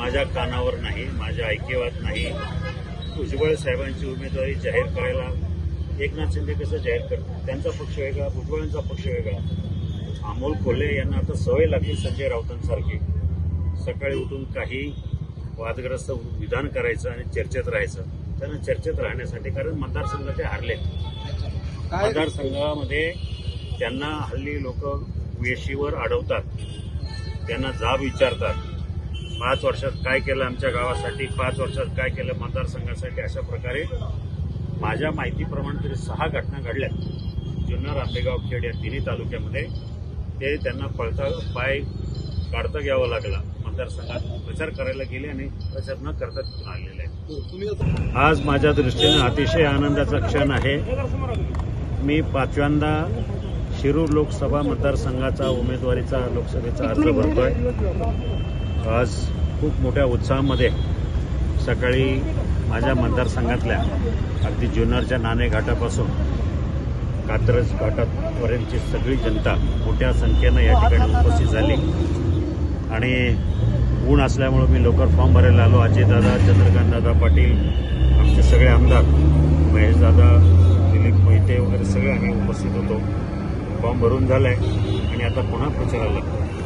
माझ्या कानावर नाही, माझ्या ऐकेवात नाही. भुजबळ साहेबांची उमेदवारी जाहीर करायला एकनाथ शिंदे कसं जाहीर करतात? त्यांचा पक्ष वेगळा, भुजबळांचा पक्ष वेगळा. अमोल कोल्हे यांना आता सवय लागली संजय राऊतांसारखी सकाळी उठून काही वादग्रस्त विधान करायचं आणि चर्चेत राहायचं. त्यांना चर्चेत राहण्यासाठी, कारण मतदारसंघ ते हारले. मतदारसंघामध्ये त्यांना हल्ली लोक वेशीवर अडवतात, त्यांना जाब विचारतात. 5 वर्षात काय केलं आमच्या गावासाठी, 5 वर्षात काय केलं मतदारसंघासाठी. अशा प्रकारे माझ्या माहितीप्रमाणे तरी 6 घटना घडल्यात जुन्नर, आंबेगाव, खेड या तिन्ही तालुक्यामध्ये. ते त्यांना पळता पाय काढता घ्यावा लागला. मतदारसंघात प्रचार करायला गेले आणि प्रचार न करता तिथून आलेले आहेत. आज माझ्या दृष्टीने अतिशय आनंदाचा क्षण आहे. मी 5व्यांदा शिरूर लोकसभा मतदारसंघाचा उमेदवारीचा लोकसभेचा अर्ज भरतोय. आज खूप मोठ्या उत्साहामध्ये सकाळी माझ्या मतदारसंघातल्या अगदी जुन्नरच्या नाणे घाटापासून कात्रज घाटापर्यंतची सगळी जनता मोठ्या संख्येनं या ठिकाणी उपस्थित झाली. आणि ऊन असल्यामुळे मी लवकर फॉर्म भरायला आलो. अजयदादा, चंद्रकांतदादा पाटील, आमचे सगळे आमदार, महेशदादा, दिलीप मोहिते वगैरे सगळे आम्ही उपस्थित होतो. फॉर्म भरून झालाय आणि आता पुन्हा प्रचाराला लागतो.